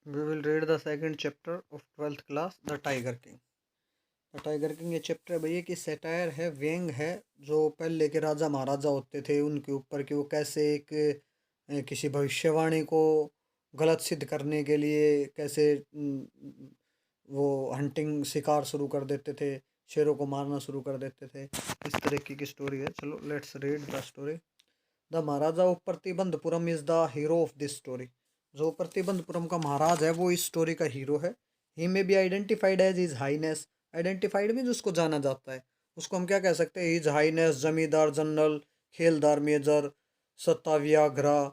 We will read the second chapter of 12th class, The Tiger King. The tiger king ये chapter है भैया कि satire है, व्यंग है जो पहले के राजा महाराजा होते थे उनके ऊपर, कि वो कैसे एक किसी भविष्यवाणी को गलत सिद्ध करने के लिए कैसे वो हंटिंग शिकार शुरू कर देते थे, शेरों को मारना शुरू कर देते थे। इस तरीके की स्टोरी है। चलो let's read the story. The Maharaja of Pratibandapuram is the hero of this story. जो प्रतिबंधपुरम का महाराज है वो इस स्टोरी का हीरो है। He may be identified as his highness. Identified means उसको जाना जाता है। उसको हम क्या कह सकते हैं? इज हाईनेस जमींदार जनरल, खेलदार मेजर, सत्ताव्याघ्रा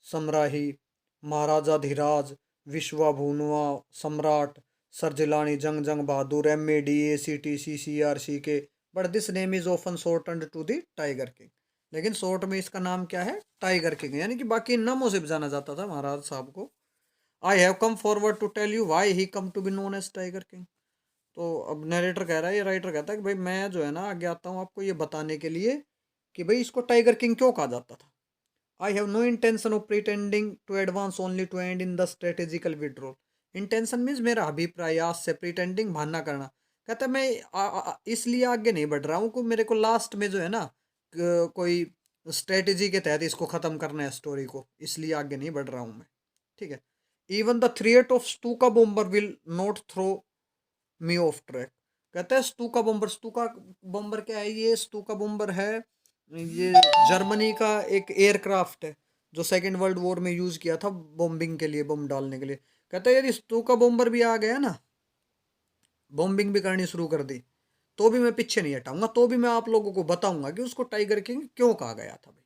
सम्राही, महाराजा धीराज, विश्वभुनवा सम्राट, सरजिलानी जंग जंग Bahadur, MADACTCCRCK। But this name is often shortened to the tiger king. लेकिन शॉर्ट में इसका नाम क्या है? Tiger king. यानी कि बाकी इन नामों से भी जाना जाता था महाराज साहब को। I have come forward to tell you why he come to be known as Tiger King. तो अब नरेटर कह रहा है, ये राइटर कहता है कि भाई मैं जो है ना आगे आता हूँ आपको ये बताने के लिए कि भाई इसको टाइगर किंग क्यों कहा जाता था। I have no intention of pretending to advance only to end in the strategical withdrawal. Intention means मेरा अभिप्रायास से, प्रिटेंडिंग बहाना करना। कहता है मैं इसलिए आगे नहीं बढ़ रहा हूँ कि मेरे को लास्ट में जो है ना कोई स्ट्रेटेजी के तहत इसको ख़त्म करना है स्टोरी को, इसलिए आगे नहीं बढ़ रहा हूँ मैं। ठीक है। Even the threat of Stuka bomber will not throw me off track. कहता है स्टूका बॉम्बर। स्टूका बॉम्बर क्या है? ये स्टूका बॉम्बर है, ये जर्मनी का एक एयरक्राफ्ट है जो सेकेंड वर्ल्ड वॉर में यूज किया था बॉम्बिंग के लिए, बम डालने के लिए। कहता है यदि स्टूका बॉम्बर भी आ गया ना, बॉम्बिंग भी करनी शुरू कर दी, तो भी मैं पीछे नहीं हटाऊंगा, तो भी मैं आप लोगों को बताऊंगा कि उसको टाइगर किंग क्यों कहा गया था भाई।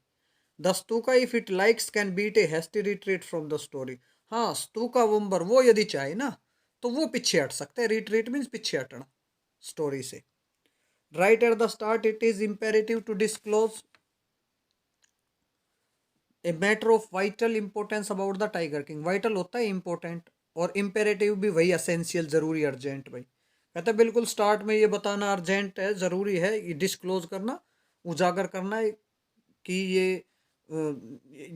The Stuka if it likes can beat a hasty retreat from the story. हाँ, स्टूका बॉम्बर वो यदि चाहे ना तो वो पीछे हट सकता है। रिट्रीट मीन्स पीछे हटना स्टोरी से। Right at the start it is imperative to disclose a matter of vital importance about the tiger King. Vital होता है इंपॉर्टेंट, और इम्पेरेटिव भी वही, असेंशियल, जरूरी, अर्जेंट भाई। कहता है बिल्कुल स्टार्ट में ये बताना अर्जेंट है, जरूरी है, ये डिस्क्लोज करना, उजागर करना है कि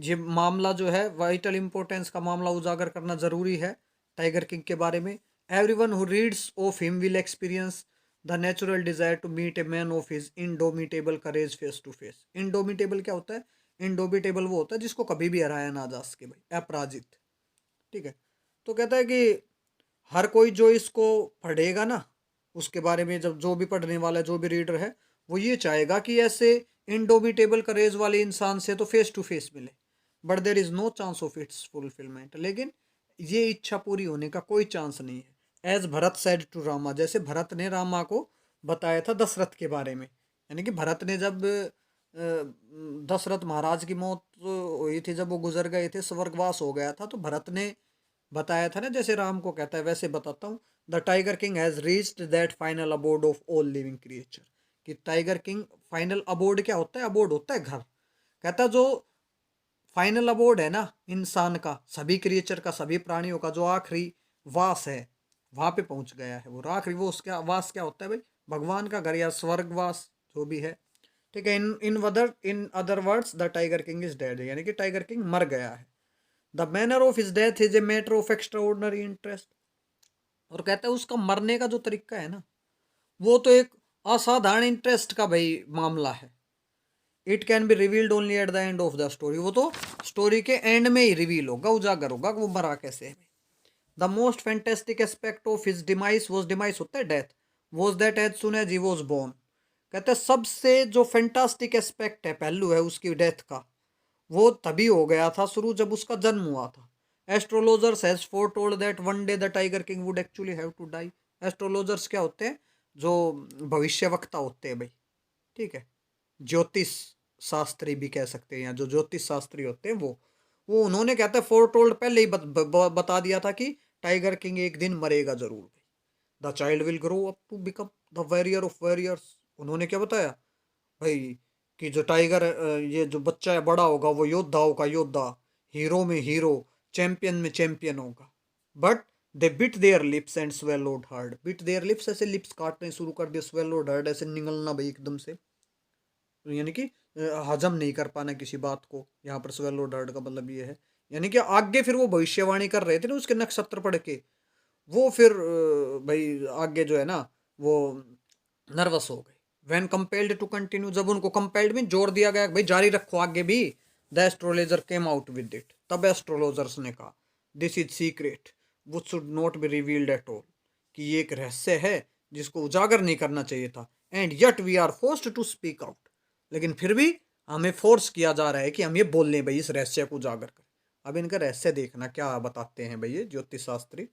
ये मामला जो है वाइटल इंपॉर्टेंस का मामला उजागर करना जरूरी है टाइगर किंग के बारे में। Everyone who reads of him will experience the natural desire to meet a man of his indomitable courage face to face. Indomitable क्या होता है? इनडोमिटेबल वो होता है जिसको कभी भी हराया ना जा सके भाई, अपराजित। ठीक है। तो कहता है कि हर कोई जो इसको पढ़ेगा ना, उसके बारे में जब जो भी पढ़ने वाला है, जो भी रीडर है, वो ये चाहेगा कि ऐसे इनडोमिटेबल करेज वाले इंसान से तो फेस टू फेस मिले। But there is no chance of its fulfilment. लेकिन ये इच्छा पूरी होने का कोई चांस नहीं है। As Bharat said to Rama, जैसे भरत ने रामा को बताया था दशरथ के बारे में। यानी कि भरत ने जब दशरथ महाराज की मौत हुई थी, जब वो गुजर गए थे, स्वर्गवास हो गया था, तो भरत ने बताया था ना, जैसे राम को कहता है वैसे बताता हूँ। The tiger King has reached that final abode of all living creature. कि टाइगर किंग फाइनल अबोर्ड क्या होता है? अबोर्ड होता है घर। कहता है जो फाइनल अबोर्ड है ना इंसान का, सभी क्रिएचर का, सभी प्राणियों का जो आखिरी वास है, वहां पे पहुंच गया है वो। आखिरी वो उसका वास क्या होता है भाई? भगवान का घर या स्वर्गवास, जो भी है। ठीक है। In other words the tiger king is dead. यानी कि टाइगर किंग मर गया है। The manner of his death is a matter of extra ordinary interest. और कहता है उसका मरने का जो तरीका है ना, वो तो एक असाधारण इंटरेस्ट का भाई मामला है। It can be revealed only at the end of the story. वो तो स्टोरी के एंड में ही रिवील होगा, उजागर होगा कि वो मरा कैसे है। The most fantastic aspect of his demise was, demise होता है death, was that as soon as he was born. कहते हैं सबसे जो फैंटास्टिक एस्पेक्ट है, पहलू है उसकी डेथ का, वो तभी हो गया था शुरू जब उसका जन्म हुआ था। Astrologers has foretold that one day the tiger king would actually have to die. Astrologers क्या होते हैं? जो भविष्यवक्ता होते हैं भाई। ठीक है। ज्योतिष शास्त्री भी कह सकते हैं, या जो ज्योतिष शास्त्री होते हैं वो उन्होंने कहता है फोरटोल्ड, पहले ही बता दिया था कि टाइगर किंग एक दिन मरेगा जरूर भाई। The child will grow up to become the warrior of warriors. उन्होंने क्या बताया भाई? कि जो टाइगर, ये जो बच्चा है बड़ा होगा वो योद्धाओं का योद्धा, हीरो में हीरो, चैंपियन में चैंपियन होगा। But they bit there lips and swallowed hard. Bit there lips, ऐसे लिप्स काटने शुरू कर दिए, स्वेलोड हार्ड ऐसे निगलना भाई एकदम से। तो यानी कि हजम नहीं कर पाना किसी बात को। यहाँ पर स्वेलोड हार्ड का मतलब ये है यानी कि आगे फिर वो भविष्यवाणी कर रहे थे ना उसके नक्षत्र पढ़ के, वो फिर भाई आगे जो है ना वो नर्वस हो गए। व्हेन कंपेल्ड टू कंटिन्यू, जब उनको कंपेल्ड में जोर दिया गया भाई जारी रखो आगे भी, the astrologer came out with it, तब एस्ट्रोलॉजर्स ने कहा this is secret which should not be revealed at all, कि ये एक रहस्य है जिसको उजागर नहीं करना चाहिए था। And yet we are forced to speak out, लेकिन फिर भी हमें फोर्स किया जा रहा है कि हम ये बोल लें भाई, इस रहस्य को उजागर करें। अब इनका रहस्य देखना क्या बताते हैं भाई ये ज्योतिष शास्त्री।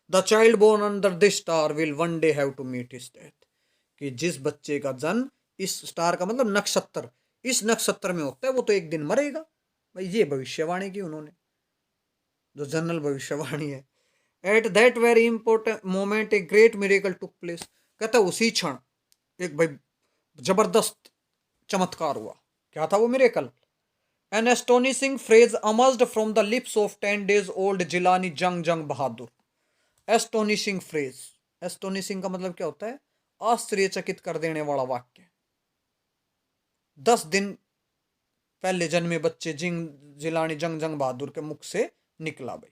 The child born under this star will one day have to meet his death, कि जिस बच्चे का जन्म इस स्टार का मतलब नक्षत्र, इस नक्षत्र में होता है वो तो एक दिन मरेगा। भाई ये भविष्यवाणी की उन्होंने, जो जनरल भविष्यवाणी है। At that very important moment a great miracle took place, कहता है उसी क्षण एक भाई जबरदस्त चमत्कार हुआ। क्या था वो miracle? An astonishing phrase emerged from the lips of 10 days old Jilani Jung जंग बहादुर। एस्टोनिशिंग फ्रेज, एस्टोनिशिंग का मतलब क्या होता है? आश्चर्यचकित कर देने वाला वाक्य। 10 दिन पहले जन्मे बच्चे जिलानी जंग जंग बहादुर के मुख से निकला भाई।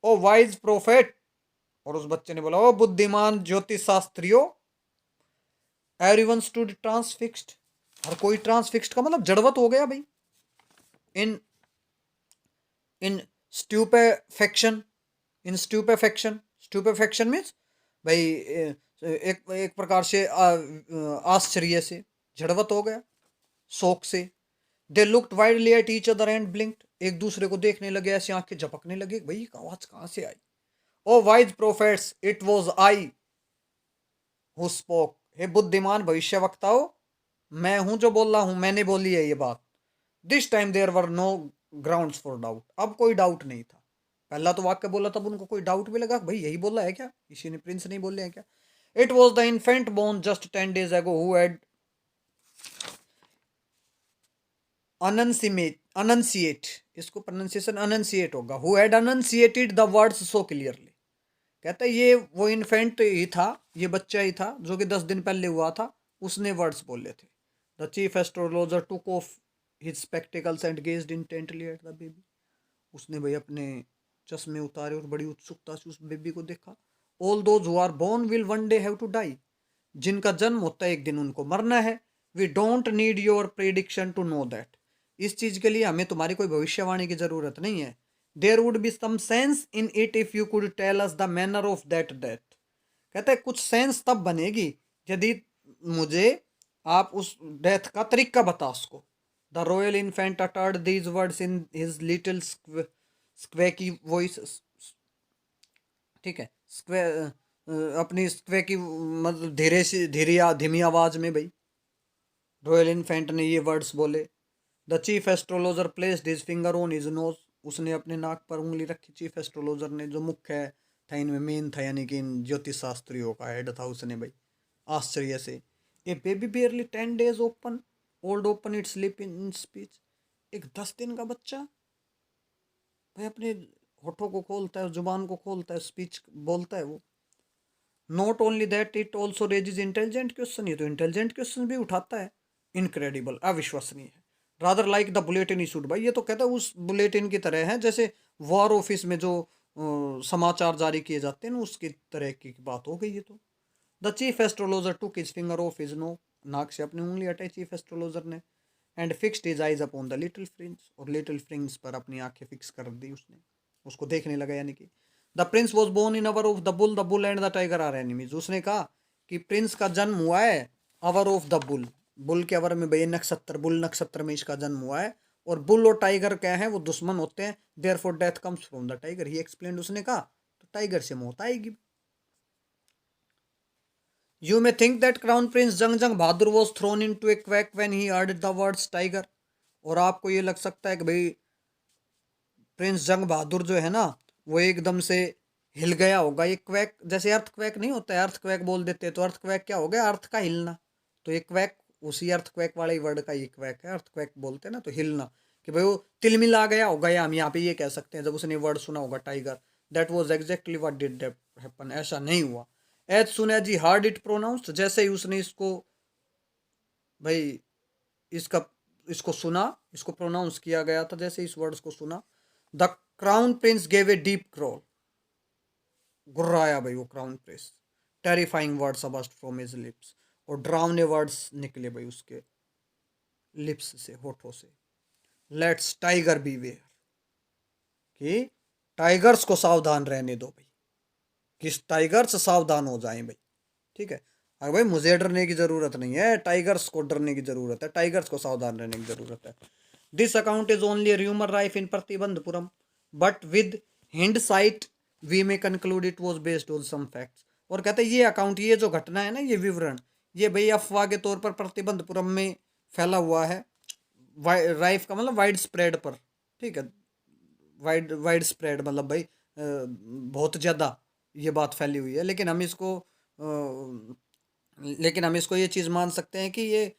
ओ वाइज प्रोफेट, और उस बच्चे ने बोला ओ बुद्धिमान ज्योतिष शास्त्रियों, एवरीवन स्टूड ट्रांसफिक्स्ड, हर कोई ट्रांसफिक्स्ड का मतलब जड़वत हो गया भाई। इन इन स्ट्यूपेफेक्शन, इन स्ट्यूपेफेक्शन, स्ट्यूपेफेक्शन मीन्स भाई एक एक प्रकार से आश्चर्य से, जड़वत हो गया शौक से। They looked widely at each other and ब्लिंक्ड, एक दूसरे को देखने लगे, ऐसी आंखें झपकने लगे, भाई आवाज कहां से आई? O wise prophets it was I who spoke, हे बुद्धिमान भविष्यवक्ताओं, मैं हूं जो बोल रहा हूं, मैंने बोली है ये बात। This time there were no grounds for doubt, अब कोई डाउट नहीं था। पहला तो वाक्य बोला तब उनको कोई डाउट भी लगा, भाई यही बोला है क्या, इसी ने प्रिंस नहीं बोले हैं क्या? It was the infant born just 10 days ago who had annunciate, इसको प्रोनाउंसिएशन अनंसिएट होगा, who had annunciated the words so clearly. कहता है ये वो इन्फेंट ही था, ये बच्चा ही था जो कि 10 दिन पहले हुआ था, उसने वर्ड्स बोले थे। The chief astrologer took off his spectacles and gazed intently at the baby, उसने भाई अपने चश्मे उतारे और बड़ी उत्सुकता से उस बेबी को देखा। All those who are born will one day have to die, जिनका जन्म होता है एक दिन उनको मरना है। We don't need your prediction to know that, इस चीज के लिए हमें तुम्हारी कोई भविष्यवाणी की जरूरत नहीं है। There would be some sense in it if you could tell us the manner of that death, कहता है कुछ सेंस तब बनेगी यदि मुझे आप उस डेथ का तरीका बता उसको। The royal infant uttered these words in his little squeaky voice, ठीक है, अपनी स्क्वेकी मतलब धीरे से धीरे धीमी आवाज में भाई रॉयल इन्फेंट ने ये वर्ड्स बोले। The chief astrologer placed his finger on his nose, उसने अपने नाक पर उंगली रखी, चीफ एस्ट्रोलॉजर ने, जो मुख्य है था इनमें, मेन था, यानी कि इन ज्योतिष शास्त्रियों का हेड था, उसने भाई आश्चर्य से। A baby barely 10 days open old open its lip in speech, एक 10 दिन का बच्चा भाई अपने होठों को खोलता है, जुबान को खोलता है, स्पीच बोलता है वो। Not only that it also raises intelligent question, ये तो इंटेलिजेंट क्वेश्चन भी उठाता है। इनक्रेडिबल, अविश्वसनीय है। Rather like the bulletin issued, भाई ये तो कहता है उस बुलेटिन की तरह है जैसे वॉर ऑफिस में जो समाचार जारी किए जाते हैं ना, उसकी तरह की बात हो गई ये तो। The chief astrologer took his finger off his nose, नाक से अपनी उंगली हटाई चीफ एस्ट्रोलॉजर ने। And fixed his eyes upon the little prince, और लिटिल फ्रिंज पर अपनी आंखें फिक्स कर दी उसने, उसको देखने लगा। यानी कि the prince was born in hour of the bull and the tiger are enemies, उसने कहा कि प्रिंस का जन्म हुआ है hour of the bull, bull के अवर में भाई नक्षत्र, बुल नक्षत्र में इसका जन्म हुआ है, और बुल और टाइगर क्या है, वो दुश्मन होते हैं। Therefore death comes from the tiger, he explain, उसने कहा तो टाइगर से मौत आएगी। You may think that crown prince Jung जंग Bahadur was thrown into a quack when he heard the words tiger, और आपको ये लग सकता है कि भाई प्रिंस जंग बहादुर जो है ना वो एकदम से हिल गया होगा। ये क्वैक जैसे अर्थ क्वैक नहीं होता है, अर्थ क्वैक बोल देते हैं, तो अर्थ क्वैक क्या हो गया, अर्थ का हिलना। तो ये क्वैक उसी अर्थ क्वैक वाले वर्ड का ये क्वैक है, अर्थ क्वैक बोलते हैं ना, तो हिलना, कि भाई वो तिलमिला गया होगा, या हम यहाँ पे ये कह सकते हैं जब उसने वर्ड सुना होगा tiger. That was exactly what did happen, ऐसा नहीं हुआ। As soon as he heard it pronounced, जैसे ही उसने इसको भाई इसका इसको सुना, इसको प्रोनाउंस किया गया था, जैसे इस वर्ड्स को सुना, the crown prince gave a deep crawl, गुर्राया भाई वो crown prince, terrifying words burst from his lips, और डरावने वर्ड्स निकले भाई उसके लिप्स से, होठों से, लेट्स टाइगर बीवेयर, कि टाइगर्स को सावधान रहने दो भाई, कि टाइगर्स सावधान हो जाएं भाई, ठीक है। अरे भाई मुझे डरने की जरूरत नहीं है, टाइगर्स को डरने की जरूरत है, टाइगर्स को सावधान रहने की जरूरत है। This account is only rumour rife in प्रतिबंधपुरम, but with hindsight we may conclude it was based on some facts. और कहते हैं ये अकाउंट, ये जो घटना है ना, ये विवरण, ये भाई अफवाह के तौर पर प्रतिबंधपुरम में फैला हुआ है, राइफ का मतलब वाइड स्प्रेड पर, ठीक है, वाइड वाइड स्प्रेड मतलब भाई बहुत ज़्यादा ये बात फैली हुई है, लेकिन हम इसको ये चीज़ मान सकते हैं कि ये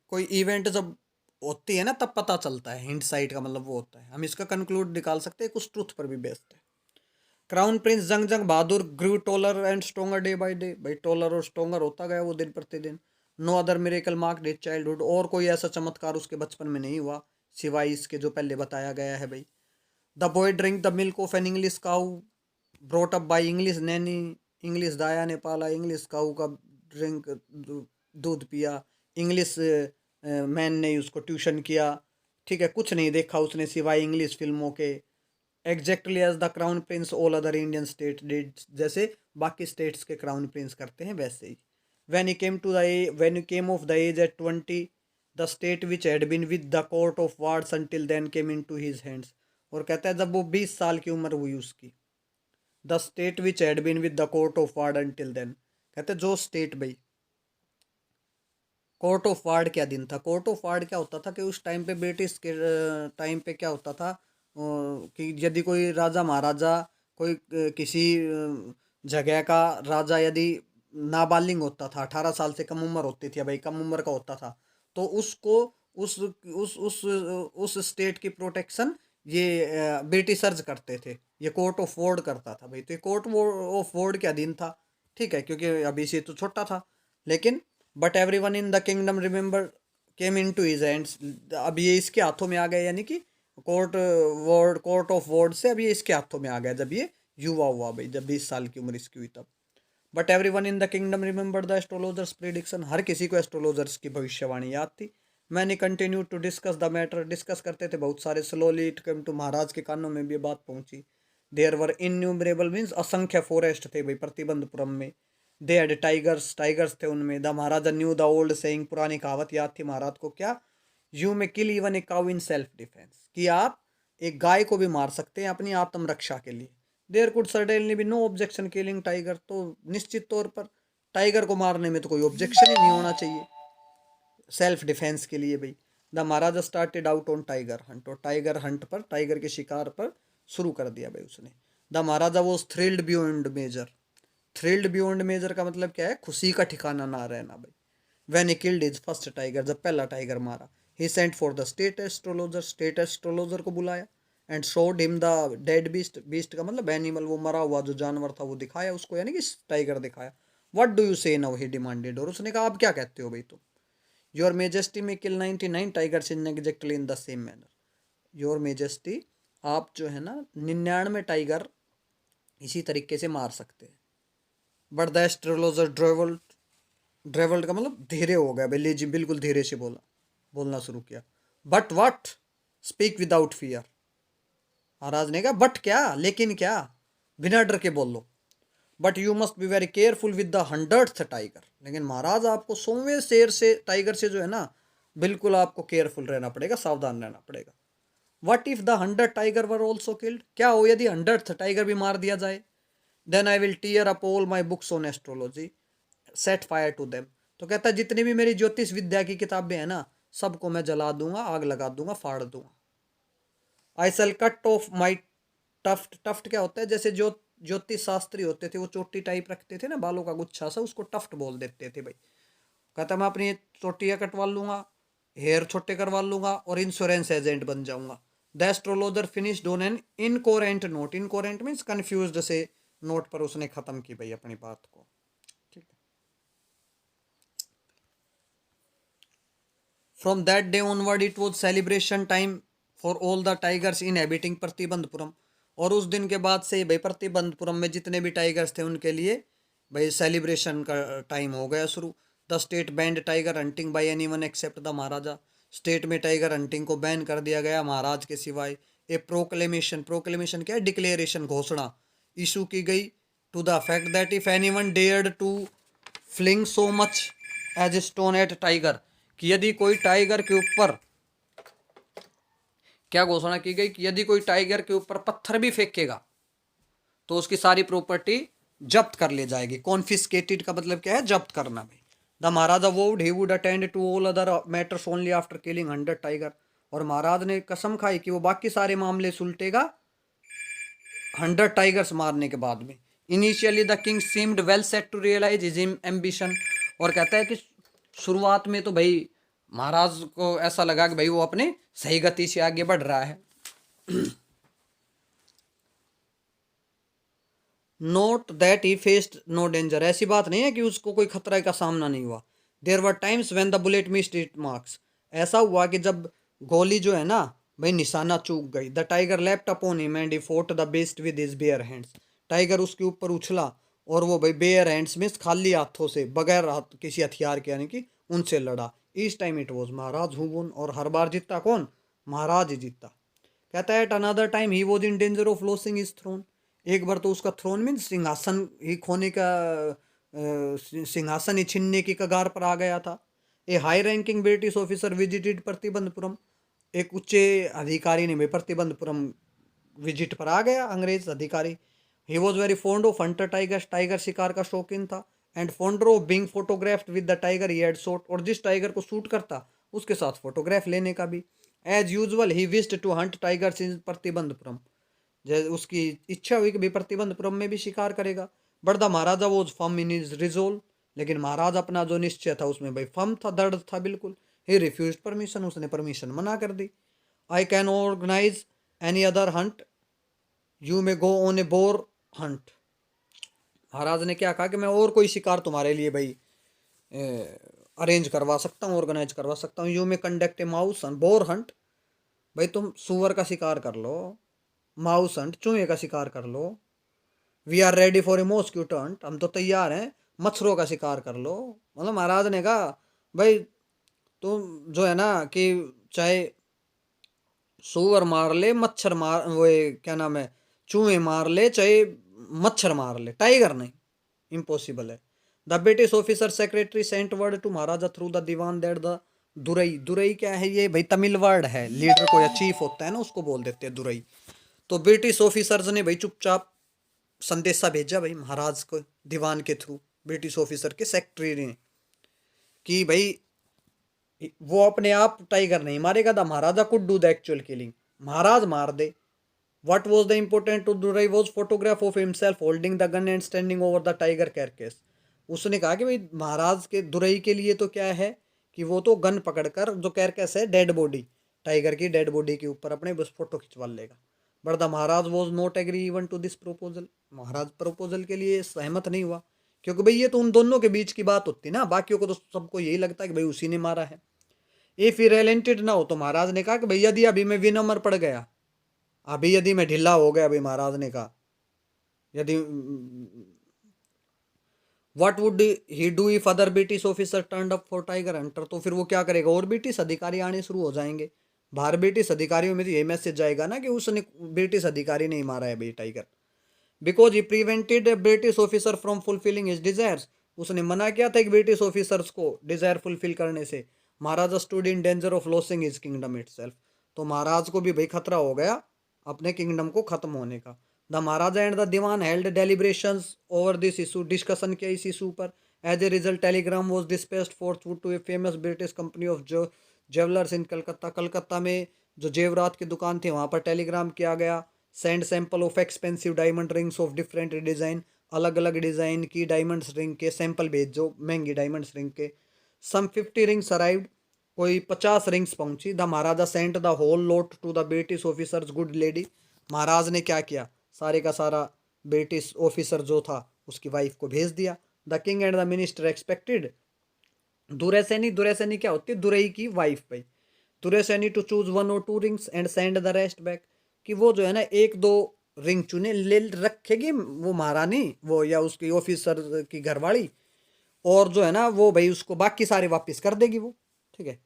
कोई इवेंट जब होती है ना तब पता चलता है, हिंट साइट का मतलब वो होता है, हम इसका कंक्लूड निकाल सकते हैं, कुछ ट्रुथ पर भी बेस्ड है। क्राउन प्रिंस जंग जंग Bahadur grew taller and stronger day by day, भाई टोलर और स्ट्रोंगर होता गया वो दिन प्रतिदिन। No other miracle marked days childhood, और कोई ऐसा चमत्कार उसके बचपन में नहीं हुआ सिवाय इसके जो पहले बताया गया है भाई। The boy drink the milk of an English cow brought up by English Naini, English दाया ने पाला इंग्लिश काऊ का ड्रिंक, दूध पिया, इंग्लिश मैन ने उसको ट्यूशन किया, ठीक है, कुछ नहीं देखा उसने सिवाय इंग्लिश फिल्मों के। Exactly as the crown prince all other Indian state did, जैसे बाकी स्टेट्स के क्राउन प्रिंस करते हैं वैसे ही। when he came of the age at 20, the state which had been with the court of wards until then came into his hands, और कहता है जब वो 20 साल की उम्र हुई उसकी, the state which had been with the court of ward until then, कहते हैं जो स्टेट भाई, कोर्ट ऑफ वार्ड क्या दिन था, कोर्ट ऑफ वार्ड क्या होता था कि उस टाइम पे ब्रिटिश के टाइम पे क्या होता था, कि यदि कोई राजा महाराजा, कोई किसी जगह का राजा यदि नाबालिग होता था, 18 साल से कम उम्र होती थी भाई, कम उम्र का होता था, तो उसको उस स्टेट की प्रोटेक्शन ये ब्रिटिशर्स करते थे, ये कोर्ट ऑफ वॉर्ड करता था भाई। तो ये कोर्ट ऑफ वॉर्ड के अधीन था, ठीक है, क्योंकि अभी से तो छोटा था, लेकिन but every one in the kingdom remember came into his hands, अब ये इसके हाथों में आ गया, यानी कि कोर्ट ऑफ वॉर्ड से अब ये इसके हाथों में आ गया जब ये युवा हुआ भाई, जब 20 साल की उम्र इसकी हुई तब। But every one in the kingdom remembered the astrologer's prediction, हर किसी को एस्ट्रोलॉजर्स की भविष्यवाणी याद थी। Men continue to discuss the matter, discuss करते थे बहुत सारे, slowly it come to Maharaj के कानों में भी बात पहुंची। देयर वर इन्यूमरेबल मीन्स असंख्य फॉरेस्ट थे भाई प्रतिबंधपुरम में। दे हैड टाइगर्स, टाइगर्स थे उनमें। The Maharaja knew the old saying, पुरानी कहावत याद थी महाराज को, क्या, you may kill even a cow in self defence, कि आप एक गाय को भी मार सकते हैं अपनी आत्मरक्षा के लिए। There could certainly be no objection killing tiger, तो निश्चित तौर पर टाइगर को मारने में तो कोई ऑब्जेक्शन ही नहीं होना चाहिए सेल्फ डिफेंस के लिए भाई। The Maharaja started out on tiger hunt, और टाइगर हंट पर, टाइगर के शिकार पर शुरू कर दिया भाई उसने। The Maharaja was thrilled beyond measure, thrilled beyond measure का मतलब क्या है, खुशी का ठिकाना ना रहना भाई। When he killed his first tiger, जब पहला टाइगर मारा, he sent for the state astrologer, state astrologer को बुलाया, and showed him the dead beast, beast का मतलब एनिमल, वो मरा हुआ जो जानवर था वो दिखाया उसको, यानी कि टाइगर दिखाया। व्हाट डू यू से नाउ, ही डिमांडेड, और उसने कहा आप क्या कहते हो भाई तुम। योर मेजेस्टी में किल 99 tigers in exactly in the same manner, your majesty, आप जो है ना 99 टाइगर इसी तरीके से मार सकते हैं। बट द एस्ट्रोलॉजर ड्रेवल्ड, ड्रेवल्ड का मतलब धीरे हो गया भाई, जी बिल्कुल धीरे से बोलना शुरू किया। But what, speak without fear, Maharaj ने कहा बट क्या, लेकिन क्या, बिना डर के बोल लो। But you must be very careful with the 100th tiger, लेकिन महाराज आपको 100वें शेर से, टाइगर से जो है ना, बिल्कुल आपको केयरफुल रहना पड़ेगा, सावधान रहना पड़ेगा। What if the 100 tiger were also killed, क्या हो यदि 100th टाइगर भी मार दिया जाए। Then I will tear up all my books on astrology, set fire to them, तो कहता है जितनी भी मेरी ज्योतिष विद्या की किताबें हैं ना, सबको मैं जला दूंगा, आग लगा दूंगा, फाड़ दूंगा। I shall cut off my tuft, tuft क्या होता है, जैसे जो ज्योतिष शास्त्री होते थे वो चोटी टाइप रखते थे ना, बालों का गुच्छा सा, उसको टफ्ट बोल देते थे भाई। कहता मैं अपनी चोटियाँ कटवा लूंगा, हेयर छोटे करवा लूंगा, और इंश्योरेंस एजेंट बन जाऊंगा। The astrologer finished on an incoherent note, incoherent means confused से नोट पर उसने खत्म की भाई अपनी बात को, ठीक है। From that day onward it was celebration time for all the tigers inhabiting Pratibandapuram. और उस दिन के बाद से भाई प्रतिबंधपुरम में जितने भी टाइगर्स थे उनके लिए भाई सेलिब्रेशन का टाइम हो गया शुरू। The state banned tiger hunting by anyone except the Maharaja. State में टाइगर हंटिंग को बैन कर दिया गया महाराज के सिवाय। ए प्रोक्लेमेशन, प्रोक्लेमेशन क्या है, डिक्लेरेशन, घोषणा इशू की गई to the fact that if anyone dared to fling so much as stone at tiger, कि यदि कोई टाइगर के ऊपर, क्या घोषणा की गई कि यदि कोई टाइगर के ऊपर पत्थर भी फेंकेगा तो उसकी सारी प्रॉपर्टी जब्त कर ले जाएगी। कॉन्फिस्केटेड का मतलब क्या है, जब्त करना भाई। The Maharaja vowed he would attend to all other matters only after killing 100 tiger. और महाराज ने कसम खाई कि वो बाकी सारे मामले सुलटेगा 100 टाइगर्स मारने के बाद में। Initially the king seemed well set to realise his ambition. और कहता है कि शुरुआत में तो भाई महाराज को ऐसा लगा कि भाई वो अपने सही गति से आगे बढ़ रहा है। Not that he faced no danger, ऐसी बात नहीं है कि उसको कोई खतरा का सामना नहीं हुआ। There were times when the bullet missed it marks, ऐसा हुआ कि जब गोली जो है ना भाई निशाना चूक गई। The tiger leapt upon him and he fought the beast with his bare hands, tiger उसके ऊपर उछला और वो भाई बेयर हैंड्स में खाली हाथों से, बगैर हाथ किसी हथियार के, यानी कि उनसे लड़ा। इस time it was Maharaj who वोन, और हर बार जीतता कौन, महाराज ही जीतता। कहता है at another time he was in danger of losing his throne, एक बार तो उसका थ्रोन मीन सिंहासन ही खोने का, सिंहासन ही छीनने की कगार पर आ गया था। A high ranking British officer visited Pratibandhapuram, एक उच्च अधिकारी ने भी प्रतिबंधपुरम विजिट पर आ गया, अंग्रेज अधिकारी। He was very fond of Hunter tiger, tiger शिकार का शौकीन था। And fonder of being photographed with the tiger he had shot, और जिस टाइगर को शूट करता उसके साथ फोटोग्राफ लेने का भी। As usual he wished to hunt tigers in Pratibandapuram, जैसे उसकी इच्छा हुई कि भाई प्रतिबंधपुरम में भी शिकार करेगा। But the Maharaja was firm in his resolve, लेकिन महाराज अपना जो निश्चय था उसमें भाई फर्म था, दर्द था बिल्कुल। ही रिफ्यूज परमिशन, उसने परमिशन मना कर दी। I can organise any other hunt, you may go on a boar hunt, Maharaj ने क्या कहा कि मैं और कोई शिकार तुम्हारे लिए भाई अरेंज करवा सकता हूँ, ऑर्गेनाइज करवा सकता हूँ। You may conduct a mouse bore Hunt, भाई तुम सुअर का शिकार कर लो, माउस हंट चूहे का शिकार कर लो। We are ready for a mosquito hunt, हम तो तैयार हैं मच्छरों का शिकार कर लो। मतलब महाराज ने कहा भाई तुम जो है ना कि चाहे सुअर मार ले, मच्छर मार, वो क्या नाम है, चूहे मार ले, चाहे मच्छर मार ले, टाइगर नहीं, इम्पॉसिबल है। The British officer secretary sent word to Maharaja through the Dewan that the Durai, Durai क्या है, ये भाई तमिल वर्ड है, लीडर को या चीफ होता है ना उसको बोल देते हैं दुरई। तो ब्रिटिश ऑफिसर्स ने भाई चुपचाप संदेशा भेजा भाई महाराज को दीवान के थ्रू, ब्रिटिश ऑफिसर के सेक्रेटरी ने, कि भाई वो अपने आप टाइगर नहीं मारेगा, the Maharaja could do the actual killing, Maharaj मार दे। What was the important to Durai was photograph of himself holding the gun and standing over the tiger carcass। उसने कहा कि भाई महाराज के दुरई के लिए तो क्या है कि वो तो गन पकड़कर जो कैरकस है, डेड बॉडी, टाइगर की डेड बॉडी के ऊपर अपने बस फोटो खिंचवा लेगा। But the Maharaj was not agree even to this proposal, Maharaj proposal के लिए सहमत नहीं हुआ, क्योंकि भाई ये तो उन दोनों के बीच की बात होती ना, बाकियों को तो सबको यही लगता है कि भाई उसी ने मारा है। इफ ही रिलेंटेड ना हो, तो महाराज ने कहा कि भाई यदि अभी मैं विनम्र पड़ गया, अभी यदि मैं ढीला हो गया, अभी महाराज ने कहा यदि, what would he do if other British officer turned up for tiger Hunter, तो फिर वो क्या करेगा, और ब्रिटिश अधिकारी आने शुरू हो जाएंगे बाहर। ब्रिटिश अधिकारियों में तो ये मैसेज जाएगा ना कि उसने, ब्रिटिश अधिकारी नहीं मारा है भाई tiger. Because he prevented British officer from fulfilling his desires, उसने मना किया था एक ब्रिटिश ऑफिसर्स को डिजायर फुलफिल करने से। Maharaja stood in danger of losing his kingdom itself, तो महाराज को भी भाई खतरा हो गया अपने किंगडम को खत्म होने का। The Maharaja and the dewan held deliberations over this issue, discussion किया इस इशू पर। As a result telegram was dispatched forthwith to a famous British company of जो ज्वेलर्स इन कलकत्ता, कलकत्ता में जो जेवरात की दुकान थी वहाँ पर टेलीग्राम किया गया। Send sample of expensive diamond rings of different design, अलग अलग डिज़ाइन की डायमंड्स रिंग के सैंपल भेजो, महंगी डायमंड्स रिंग के। सम 50 रिंग्स अराइव्ड, कोई 50 रिंग्स पहुंची। The Maharaja sent the whole lot to the British officer's good lady, Maharaj ने क्या किया, सारे का सारा ब्रिटिश ऑफिसर जो था उसकी वाइफ को भेज दिया। The king and the minister expected Duraisani, Duraisani क्या होती है? दुरई की वाइफ भाई। Duraisani to choose 1 or 2 rings and send the rest back, कि वो जो है ना एक दो रिंग चुने ले रखेगी वो महारानी, वो या उसकी ऑफिसर की घरवाली, और जो है ना वो भाई उसको बाकी सारे वापस कर देगी वो। ठीक है।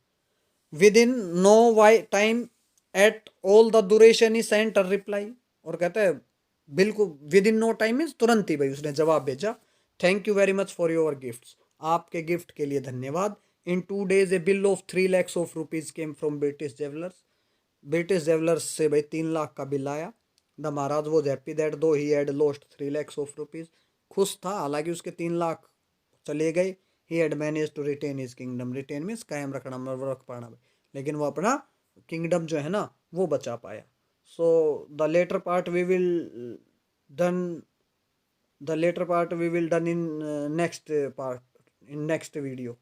विद इन नो वाई time at all the duration he sent a reply, और कहता है बिल्कुल within no time means तुरंत ही भाई उसने जवाब भेजा। Thank you very much for your gifts, आपके गिफ्ट के लिए धन्यवाद। In 2 days a bill of 3 lakhs of rupees came from British jewellers, British jewellers से भाई 3 लाख का बिल आया। The Maharaj was happy that though he had lost 3 lakhs of rupees, खुश था हालांकि उसके 3 लाख चले गए। He had manage to retain his kingdom, retain means कायम रखना, मतलब रख पाना भाई, लेकिन वो अपना किंगडम जो है ना वो बचा पाया। So the latter part we will done, the latter part we will done in next part, in next video.